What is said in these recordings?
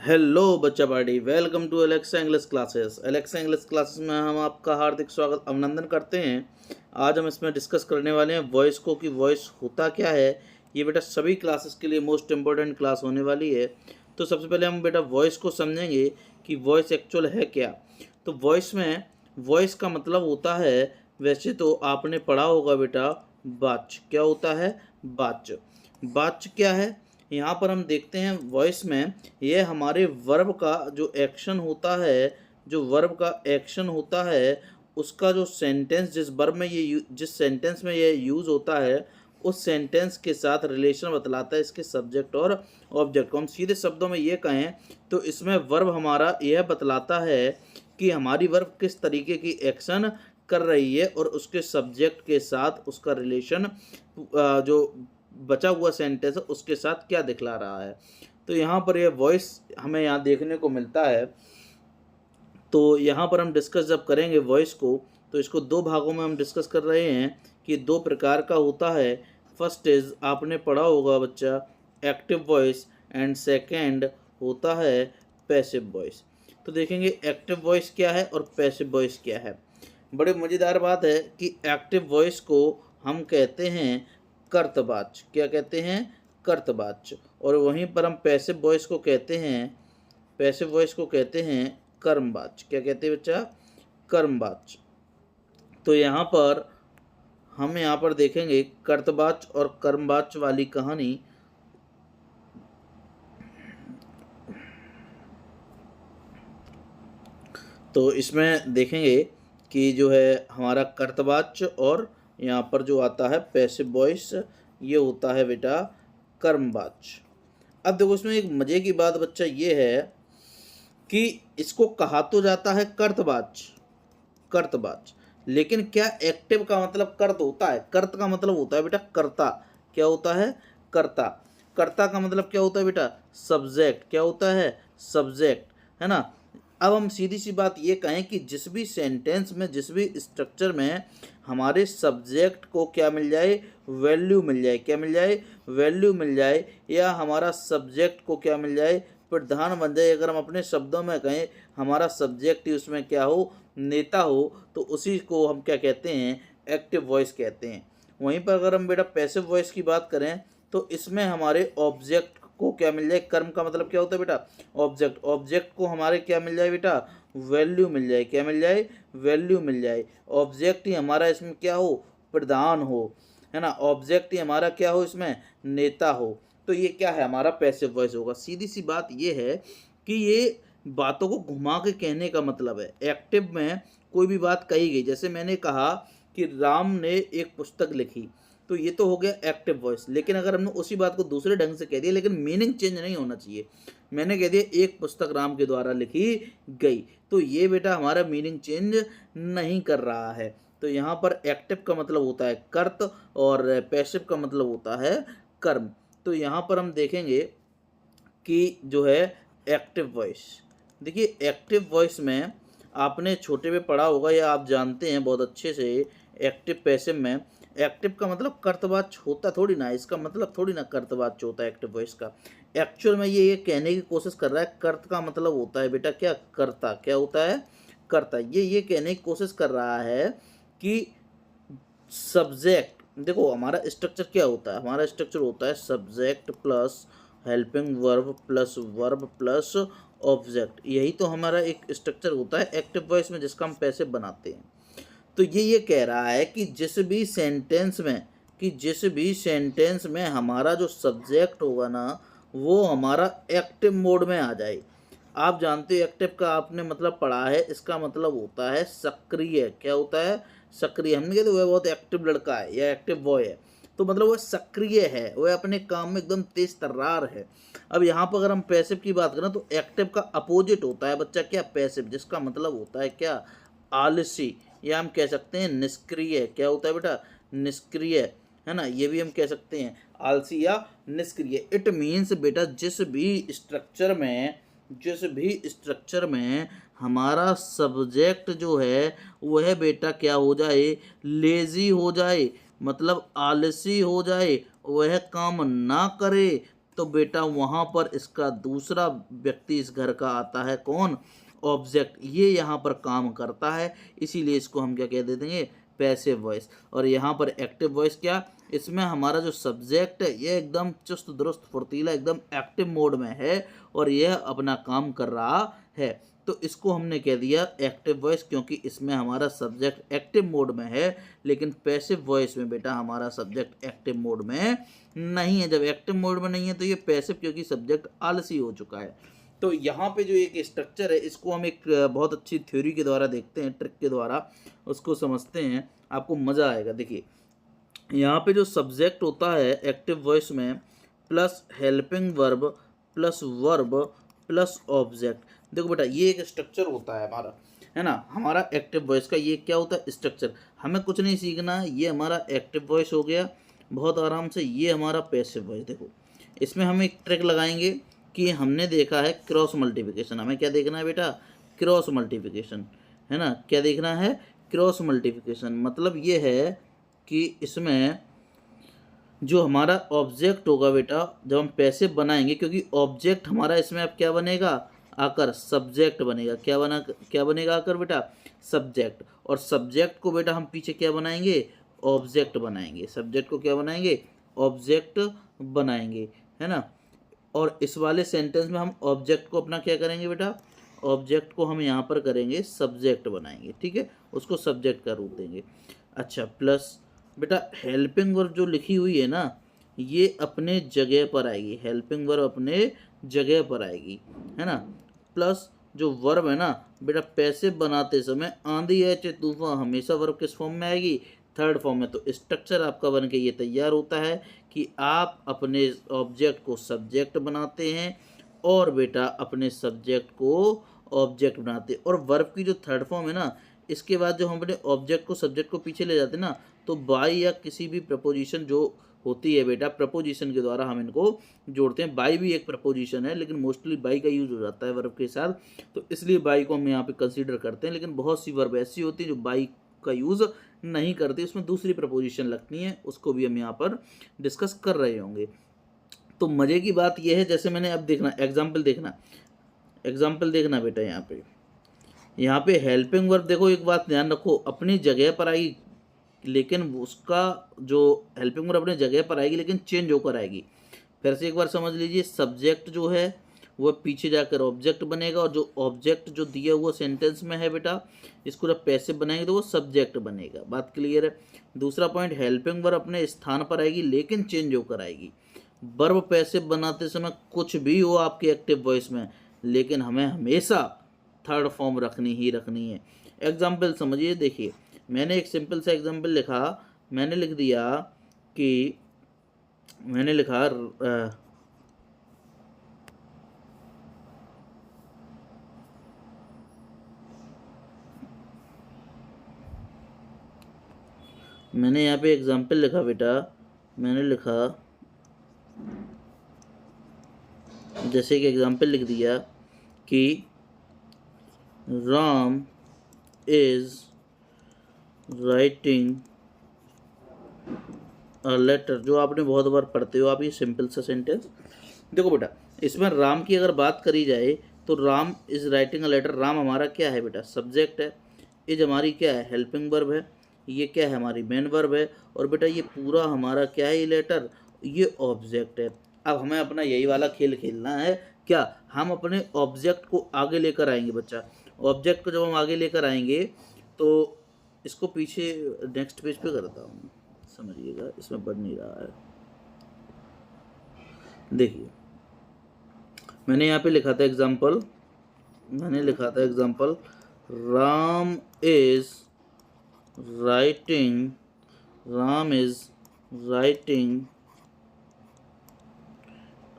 Hello बच्चा party, welcome to Alexa English classes. Alexa English classes में हम आपका हार्दिक स्वागत अभिनंदन करते हैं। आज हम इसमें डिस्कस करने वाले हैं वॉइस को, कि वॉइस होता क्या है। ये बेटा सभी क्लासेस के लिए मोस्ट इम्पोर्टेंट क्लास होने वाली है। तो सबसे पहले हम बेटा वॉइस को समझेंगे कि वॉइस एक्चुअल है क्या। तो वॉइस का मतलब होता है, वैसे तो आपने पढ़ा होगा बेटा, वाच्य। क्या होता है? वाच्य। वाच्य क्या है? यहाँ पर हम देखते हैं वॉइस में, ये हमारे वर्ब का जो एक्शन होता है, उसका जो सेंटेंस, जिस सेंटेंस में ये यूज़ होता है, उस सेंटेंस के साथ रिलेशन बतलाता है इसके सब्जेक्ट और ऑब्जेक्ट को। हम सीधे शब्दों में ये कहें तो इसमें वर्ब हमारा यह बतलाता है कि हमारी वर्ब किस तरीके की एक्शन कर रही है और उसके सब्जेक्ट के साथ उसका रिलेशन, जो बचा हुआ सेंटेंस है उसके साथ क्या दिखला रहा है। तो यहाँ पर यह वॉइस हमें यहाँ देखने को मिलता है। तो यहाँ पर हम डिस्कस जब करेंगे वॉइस को, तो इसको दो भागों में हम डिस्कस कर रहे हैं कि दो प्रकार का होता है। फर्स्ट इज, आपने पढ़ा होगा बच्चा, एक्टिव वॉइस, एंड सेकेंड होता है पैसिव वॉइस। तो देखेंगे एक्टिव वॉइस क्या है और पैसिव वॉइस क्या है। बड़े मज़ेदार बात है कि एक्टिव वॉइस को हम कहते हैं कर्तवाच्य। क्या कहते हैं? कर्तवाच्य। और वहीं पर हम पैसिव वॉइस को कहते हैं कर्मवाच्य। क्या कहते हैं बच्चा? कर्मवाच्य। तो यहाँ पर देखेंगे कर्तवाच्य और कर्मवाच्य वाली कहानी। तो इसमें देखेंगे कि जो है हमारा कर्तवाच्य और यहाँ पर जो आता है पैसिव वॉइस, ये होता है बेटा कर्मवाच्य। अब देखो, इसमें एक मजे की बात बच्चा ये है कि इसको कहा तो जाता है कर्तवाच्य, लेकिन क्या एक्टिव का मतलब कर्त होता है? कर्त का मतलब होता है बेटा कर्ता। क्या होता है? कर्ता। कर्ता का मतलब क्या होता है बेटा? सब्जेक्ट। क्या होता है? सब्जेक्ट, है ना। अब हम सीधी सी बात ये कहें कि जिस भी सेंटेंस में, जिस भी स्ट्रक्चर में हमारे सब्जेक्ट को क्या मिल जाए? वैल्यू मिल जाए। क्या मिल जाए? वैल्यू मिल जाए। या हमारा सब्जेक्ट को क्या मिल जाए? प्रधान बन जाए। अगर हम अपने शब्दों में कहें, हमारा सब्जेक्ट ही उसमें क्या हो? नेता हो। तो उसी को हम क्या कहते हैं? एक्टिव वॉइस कहते हैं। वहीं पर अगर हम बेटा पैसिव वॉइस की बात करें, तो इसमें हमारे ऑब्जेक्ट को क्या मिल जाए? कर्म का मतलब क्या होता है बेटा? ऑब्जेक्ट। ऑब्जेक्ट को हमारे क्या मिल जाए बेटा? वैल्यू मिल जाए। क्या मिल जाए? वैल्यू मिल जाए। ऑब्जेक्ट ही हमारा इसमें क्या हो? प्रधान हो, है ना। ऑब्जेक्ट ही हमारा क्या हो? इसमें नेता हो। तो ये क्या है? हमारा पैसिव वॉइस होगा। सीधी सी बात ये है कि ये बातों को घुमा के कहने का मतलब है। एक्टिव में कोई भी बात कही गई, जैसे मैंने कहा कि राम ने एक पुस्तक लिखी, तो ये तो हो गया एक्टिव वॉइस। लेकिन अगर हमने उसी बात को दूसरे ढंग से कह दिया, लेकिन मीनिंग चेंज नहीं होना चाहिए। मैंने कह दिया एक पुस्तक राम के द्वारा लिखी गई, तो ये बेटा हमारा मीनिंग चेंज नहीं कर रहा है। तो यहाँ पर एक्टिव का मतलब होता है कर्त और पैसिव का मतलब होता है कर्म। तो यहाँ पर हम देखेंगे कि जो है एक्टिव वॉइस, देखिए एक्टिव वॉइस में आपने छोटे में पढ़ा होगा या आप जानते हैं बहुत अच्छे से। एक्टिव पैसिव में एक्टिव का मतलब कर्तवाच्य होता थोड़ी ना, इसका मतलब थोड़ी ना कर्तवाच्य होता है एक्टिव वॉइस का। एक्चुअल में ये कहने की कोशिश कर रहा है, कर्त का मतलब होता है बेटा क्या? कर्ता। क्या होता है? कर्ता। ये कहने की कोशिश कर रहा है कि सब्जेक्ट, देखो हमारा स्ट्रक्चर क्या होता है? हमारा स्ट्रक्चर होता है subject plus helping verb plus object. यही तो हमारा एक स्ट्रक्चर होता है एक्टिव वॉइस में, जिसका हम पैसिव बनाते हैं। तो ये कह रहा है कि जिस भी सेंटेंस में हमारा जो सब्जेक्ट होगा ना, वो हमारा एक्टिव मोड में आ जाए। आप जानते हो एक्टिव का आपने मतलब पढ़ा है, इसका मतलब होता है सक्रिय। क्या होता है? सक्रिय। हमने कहते वह बहुत एक्टिव लड़का है या एक्टिव बॉय है, तो मतलब वह सक्रिय है, वह अपने काम में एकदम तेज तर्रार है। अब यहाँ पर अगर हम पैसिव की बात करें, तो एक्टिव का अपोजिट होता है बच्चा क्या? पैसिव, जिसका मतलब होता है क्या? आलसी, या हम कह सकते हैं निष्क्रिय। क्या होता है बेटा? निष्क्रिय, है ना। ये भी हम कह सकते हैं आलसी या निष्क्रिय। इट मीन्स बेटा जिस भी स्ट्रक्चर में हमारा सब्जेक्ट जो है वह बेटा क्या हो जाए? लेजी हो जाए, मतलब आलसी हो जाए, वह काम ना करे, तो बेटा वहाँ पर इसका दूसरा व्यक्ति इस घर का आता है, कौन? ऑब्जेक्ट। ये यहाँ पर काम करता है, इसीलिए इसको हम क्या कह देंगे? Passive voice. और यहाँ पर एक्टिव वॉइस क्या? इसमें हमारा जो सब्जेक्ट है ये एकदम चुस्त दुरुस्त फुर्तीला एकदम एक्टिव मोड में है और यह अपना काम कर रहा है, तो इसको हमने कह दिया एक्टिव वॉइस, क्योंकि इसमें हमारा सब्जेक्ट एक्टिव मोड में है। लेकिन पैसिव वॉइस में बेटा हमारा सब्जेक्ट एक्टिव मोड में नहीं है। जब एक्टिव मोड में नहीं है तो ये पैसिव, क्योंकि सब्जेक्ट आलसी हो चुका है। तो यहाँ पे जो एक स्ट्रक्चर है इसको हम एक बहुत अच्छी थ्योरी के द्वारा देखते हैं, ट्रिक के द्वारा उसको समझते हैं, आपको मज़ा आएगा। देखिए यहाँ पे जो सब्जेक्ट होता है एक्टिव वॉइस में, plus helping verb plus verb plus object. देखो बेटा ये एक स्ट्रक्चर होता है हमारा, है ना, हमारा एक्टिव वॉइस का ये क्या होता है? स्ट्रक्चर। हमें कुछ नहीं सीखना है, ये हमारा एक्टिव वॉइस हो गया बहुत आराम से, ये हमारा पैसिव वॉइस। देखो इसमें हम एक ट्रिक लगाएंगे कि हमने देखा है क्रॉस मल्टीप्लिकेशन। हमें क्या देखना है बेटा? क्रॉस मल्टीप्लिकेशन, है ना। क्या देखना है? Cross multiplication. मतलब ये है कि इसमें जो हमारा ऑब्जेक्ट होगा बेटा, जब हम पैसिव बनाएंगे, क्योंकि ऑब्जेक्ट हमारा इसमें अब क्या बनेगा? आकर सब्जेक्ट बनेगा। क्या बनेगा आकर बेटा? सब्जेक्ट। और सब्जेक्ट को बेटा हम पीछे क्या बनाएंगे? ऑब्जेक्ट बनाएंगे। सब्जेक्ट को क्या बनाएंगे? ऑब्जेक्ट बनाएंगे, है ना। और इस वाले सेंटेंस में हम ऑब्जेक्ट को अपना क्या करेंगे बेटा? ऑब्जेक्ट को हम यहाँ पर करेंगे सब्जेक्ट बनाएंगे, ठीक है, उसको सब्जेक्ट का रूप देंगे। अच्छा, प्लस बेटा हेल्पिंग वर्ब जो लिखी हुई है ना, ये अपने जगह पर आएगी। हेल्पिंग वर्ब अपने जगह पर आएगी, है ना। प्लस जो वर्ब है ना बेटा, पैसिव बनाते समय आंधी है चाहे तूफान, हमेशा वर्ब किस फॉर्म में आएगी? थर्ड फॉर्म में। तो स्ट्रक्चर आपका बन के ये तैयार होता है कि आप अपने ऑब्जेक्ट को सब्जेक्ट बनाते हैं और बेटा अपने सब्जेक्ट को ऑब्जेक्ट बनाते हैं। और वर्ब की जो थर्ड फॉर्म है ना, इसके बाद जो हम अपने ऑब्जेक्ट को सब्जेक्ट को पीछे ले जाते हैं ना, तो बाई या किसी भी प्रपोजिशन जो होती है बेटा, प्रपोजिशन के द्वारा हम इनको जोड़ते हैं। बाई भी एक प्रपोजिशन है, लेकिन मोस्टली बाई का यूज हो जाता है वर्ब के साथ, तो इसलिए बाई को हम यहाँ पे कंसीडर करते हैं। लेकिन बहुत सी वर्ब ऐसी होती है जो बाई का यूज़ नहीं करती, उसमें दूसरी प्रपोजिशन लगती हैं, उसको भी हम यहाँ पर डिस्कस कर रहे होंगे। तो मज़े की बात यह है, जैसे मैंने अब देखना एग्जाम्पल देखना बेटा, यहाँ पे हेल्पिंग वर्ब देखो, एक बात ध्यान रखो, अपनी जगह पर आएगी, लेकिन उसका जो हेल्पिंग वर्ब अपनी जगह पर आएगी लेकिन चेंज होकर आएगी। फिर से एक बार समझ लीजिए, सब्जेक्ट जो है वो पीछे जाकर ऑब्जेक्ट बनेगा, और जो ऑब्जेक्ट जो दिया हुआ सेंटेंस में है बेटा, इसको जब पैसिव बनाएंगे तो वो सब्जेक्ट बनेगा। बात क्लियर है। दूसरा पॉइंट, हेल्पिंग वर्ब अपने स्थान पर आएगी लेकिन चेंज होकर आएगी। वर्ब पैसिव बनाते समय कुछ भी हो आपके एक्टिव वॉइस में, लेकिन हमें हमेशा थर्ड फॉर्म रखनी है। एग्जाम्पल समझिए, देखिए मैंने एक सिंपल सा एग्जाम्पल लिखा, मैंने लिख दिया कि मैंने लिखा मैंने यहाँ पे एग्जाम्पल लिखा बेटा, मैंने लिखा जैसे कि एग्जाम्पल लिख दिया कि Ram is writing a letter. जो आपने बहुत बार पढ़ते हो आप ये सिंपल सा सेंटेंस। देखो बेटा, इसमें राम की अगर बात करी जाए तो Ram is writing a letter, Ram हमारा क्या है बेटा? सब्जेक्ट है। इज हमारी क्या है? हेल्पिंग वर्ब है। ये क्या है? हमारी मेन वर्ब है। और बेटा ये पूरा हमारा क्या है? ये लेटर, ये ऑब्जेक्ट है। अब हमें अपना यही वाला खेल खेलना है। क्या? हम अपने ऑब्जेक्ट को आगे लेकर आएंगे बच्चा। ऑब्जेक्ट को जब हम आगे लेकर आएंगे तो इसको पीछे नेक्स्ट पेज पे करता हूँ, समझिएगा, इसमें बढ़ नहीं रहा है। देखिए मैंने यहाँ पे लिखा था example, Ram is writing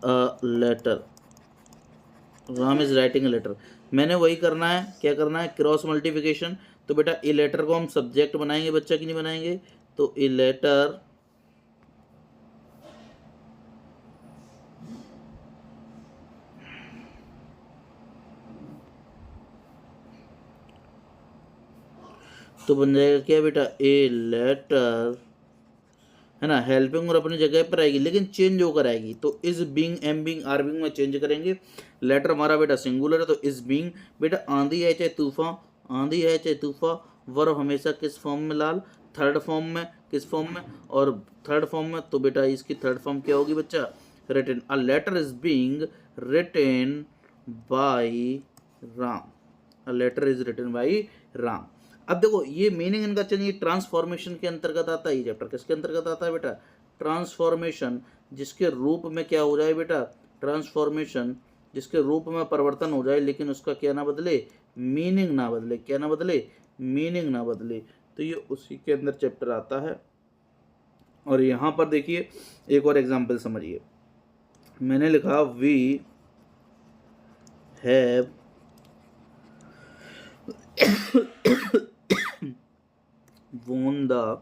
a letter. Ram is writing a letter, मैंने वही करना है। क्या करना है? Cross multiplication. तो बेटा ए लेटर को हम सब्जेक्ट बनाएंगे बच्चा, कि नहीं बनाएंगे? तो ए लेटर तो बन जाएगा क्या बेटा? ए लेटर, है ना, हेल्पिंग और अपनी जगह पर आएगी लेकिन चेंज होकर आएगी, तो is being, am being, are being में चेंज करेंगे। लेटर हमारा बेटा सिंगुलर है तो इज बीइंग। बेटा आंधी है चाहे तूफान, आंधी है चाहे तूफान, वर्ब हमेशा किस फॉर्म में लाल, थर्ड फॉर्म में, किस फॉर्म में, और थर्ड फॉर्म में, तो बेटा इसकी थर्ड फॉर्म क्या होगी बच्चा, written. A letter is being written by Ram, a letter is written by Ram. अब देखो ये मीनिंग इनका चलिए ट्रांसफॉर्मेशन के अंतर्गत आता है, ये चैप्टर किसके अंतर्गत आता है बेटा, ट्रांसफॉर्मेशन, जिसके रूप में क्या हो जाए बेटा, ट्रांसफॉर्मेशन जिसके रूप में परिवर्तन हो जाए लेकिन उसका क्या ना बदले, मीनिंग ना बदले, क्या ना बदले, मीनिंग ना बदले, तो ये उसी के अंदर चैप्टर आता है। और यहाँ पर देखिए एक और एग्जाम्पल समझिए, मैंने लिखा वी हैव won the,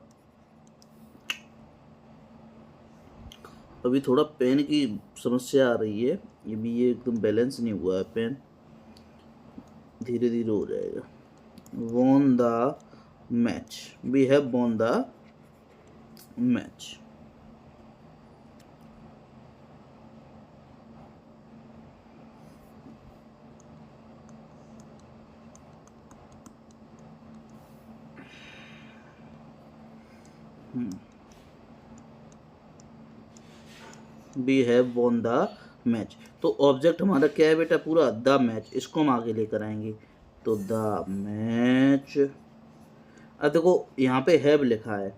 अभी थोड़ा पेन की समस्या आ रही है, ये एकदम बैलेंस नहीं हुआ है पेन, धीरे धीरे हो जाएगा। won the match, we have won the match। We have won the match, तो ऑब्जेक्ट हमारा क्या है बेटा, पूरा द मैच, इसको हम आगे लेकर आएंगे, तो द मैच। अब देखो यहाँ पे हैव लिखा है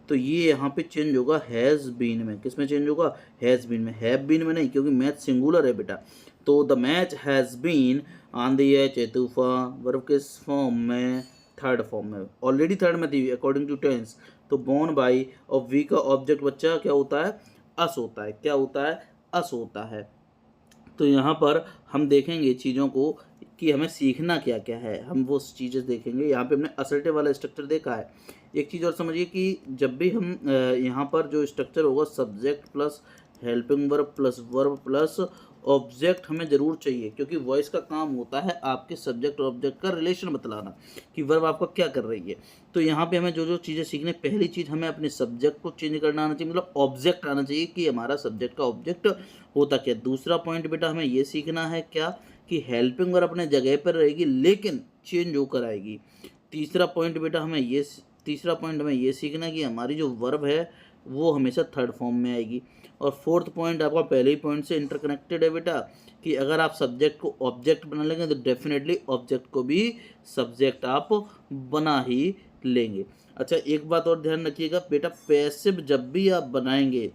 तो ये यहाँ पे चेंज होगा हैज़ बीन में, किस में चेंज होगा, हैज़ बीन में, हैव बीन में नहीं, क्योंकि मैच सिंगुलर है बेटा। तो द मैच हैज़ बीन आंधी है चाहे तूफान, वर्ब किस फॉर्म में, थर्ड फॉर्म में, ऑलरेडी थर्ड में थी अकॉर्डिंग टू टेंस। तो बोर्न बाई, और वी का ऑब्जेक्ट बच्चा क्या होता है, अस होता है, क्या होता है, अस होता है। तो यहाँ पर हम देखेंगे चीज़ों को कि हमें सीखना क्या क्या है, हम वो चीज़ें देखेंगे। यहाँ पे हमने असर्टिव वाला स्ट्रक्चर देखा है। एक चीज़ और समझिए कि जब भी हम यहाँ पर जो स्ट्रक्चर होगा subject plus helping verb plus verb plus object हमें ज़रूर चाहिए, क्योंकि वॉइस का काम होता है आपके सब्जेक्ट और ऑब्जेक्ट का रिलेशन बतलाना कि वर्ब आपका क्या कर रही है। तो यहाँ पे हमें जो जो चीज़ें सीखने, पहली चीज़ हमें अपने सब्जेक्ट को चेंज करना आना चाहिए, मतलब ऑब्जेक्ट आना चाहिए कि हमारा सब्जेक्ट का ऑब्जेक्ट होता क्या। दूसरा पॉइंट बेटा हमें ये सीखना है क्या, कि हेल्पिंग वर्ब अपने जगह पर रहेगी लेकिन चेंज होकर आएगी। तीसरा पॉइंट हमें ये सीखना है कि हमारी जो वर्ब है वो हमेशा थर्ड फॉर्म में आएगी। और फोर्थ पॉइंट आपका पहले ही पॉइंट से इंटरकनेक्टेड है बेटा, कि अगर आप सब्जेक्ट को ऑब्जेक्ट बना लेंगे तो डेफिनेटली ऑब्जेक्ट को भी सब्जेक्ट आप बना ही लेंगे। अच्छा एक बात और ध्यान रखिएगा बेटा, पैसिव जब भी आप बनाएंगे,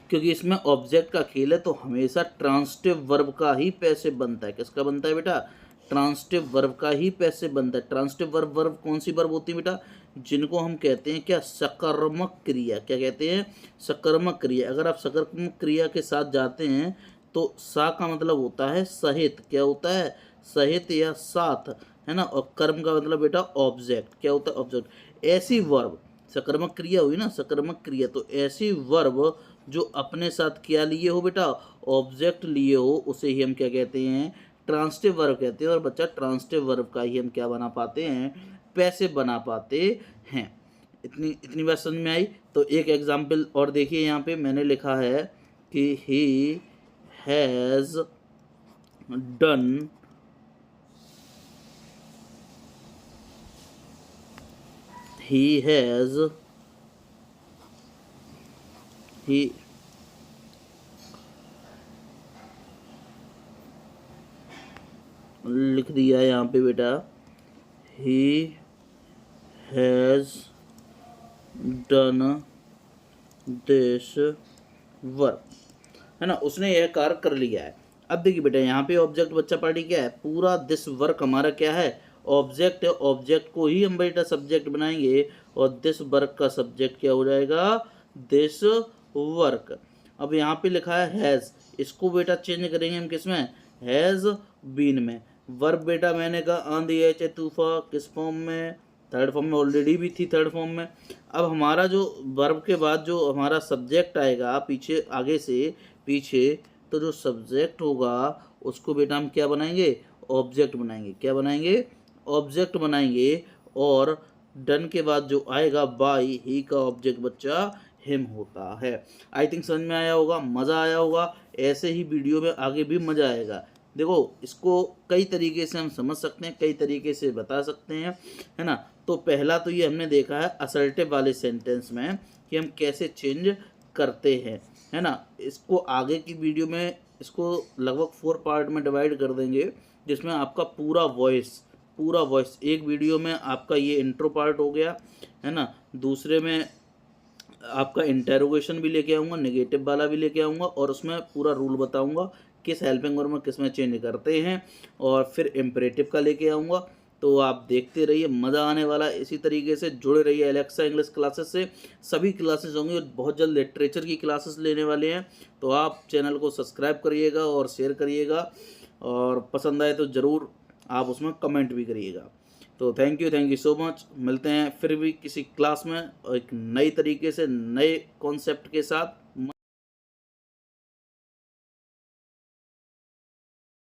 क्योंकि इसमें ऑब्जेक्ट का खेल है, तो हमेशा ट्रांसिटिव वर्ब का ही पैसिव बनता है। किसका बनता है बेटा, ट्रांसिटिव वर्ब का ही पैसिव बनता है। ट्रांसिटिव वर्ब कौन सी वर्ब होती है बेटा, जिनको हम कहते हैं क्या, सकर्मक क्रिया। क्या कहते हैं, सकर्मक क्रिया। अगर आप सकर्मक क्रिया के साथ जाते हैं तो सा का मतलब होता है सहित, क्या होता है, सहित या साथ, है ना। और कर्म का मतलब बेटा ऑब्जेक्ट, क्या होता है, ऑब्जेक्ट। ऐसी वर्ब, सकर्मक क्रिया हुई ना, सकर्मक क्रिया, तो ऐसी वर्ब जो अपने साथ क्या लिए हो बेटा, ऑब्जेक्ट लिए हो, उसे ही हम क्या कहते हैं, ट्रांसिटिव वर्ब कहते हैं। और बच्चा ट्रांसिटिव वर्ब का ही हम क्या बना पाते हैं, पैसिव बना पाते हैं। इतनी बात समझ में आई। तो एक एग्जाम्पल और देखिए, यहाँ पे मैंने लिखा है कि ही हैज़ डन ही लिख दिया है यहाँ पे बेटा, he has done this work, है ना, उसने यह कार्य कर लिया है। अब देखिए बेटा यहाँ पे ऑब्जेक्ट बच्चा पार्टी क्या है, पूरा दिस वर्क हमारा क्या है, ऑब्जेक्ट है। ऑब्जेक्ट को ही हम बेटा सब्जेक्ट बनाएंगे और दिस वर्क का सब्जेक्ट क्या हो जाएगा, दिस वर्क। अब यहाँ पे लिखा है हैज़, इसको बेटा चेंज करेंगे हम किस में, हैज़ बीन में। वर्ब बेटा मैंने कहा आंधी है चाहे तूफान, किस फॉर्म में, थर्ड फॉर्म में, ऑलरेडी भी थी थर्ड फॉर्म में। अब हमारा जो वर्ब के बाद जो हमारा सब्जेक्ट आएगा पीछे, आगे से पीछे, तो जो सब्जेक्ट होगा उसको बेटा हम क्या बनाएंगे, ऑब्जेक्ट बनाएंगे। क्या बनाएंगे, ऑब्जेक्ट बनाएंगे। और डन के बाद जो आएगा बाय, ही का ऑब्जेक्ट बच्चा हिम होता है। आई थिंक समझ में आया होगा, मज़ा आया होगा। ऐसे ही वीडियो में आगे भी मज़ा आएगा। देखो, इसको कई तरीके से हम समझ सकते हैं, कई तरीके से बता सकते हैं, है ना। तो पहला तो ये हमने देखा है असर्टिव वाले सेंटेंस में कि हम कैसे चेंज करते हैं, है ना। इसको आगे की वीडियो में इसको लगभग 4 पार्ट में डिवाइड कर देंगे, जिसमें आपका पूरा वॉइस एक वीडियो में आपका ये इंट्रो पार्ट हो गया, है ना। दूसरे में आपका इंटेरोगेशन भी लेके आऊँगा, नेगेटिव वाला भी लेके आऊँगा, और उसमें पूरा रूल बताऊँगा किस हेल्पिंग वर्ब में किस में चेंज करते हैं, और फिर इम्परेटिव का लेके आऊँगा। तो आप देखते रहिए, मज़ा आने वाला है। इसी तरीके से जुड़े रहिए एलेक्सा इंग्लिश क्लासेस से। सभी क्लासेस होंगी और बहुत जल्द लिटरेचर की क्लासेस लेने वाले हैं। तो आप चैनल को सब्सक्राइब करिएगा और शेयर करिएगा, और पसंद आए तो ज़रूर आप उसमें कमेंट भी करिएगा। तो थैंक यू सो मच। मिलते हैं फिर भी किसी क्लास में और एक नई तरीके से नए कॉन्सेप्ट के साथ।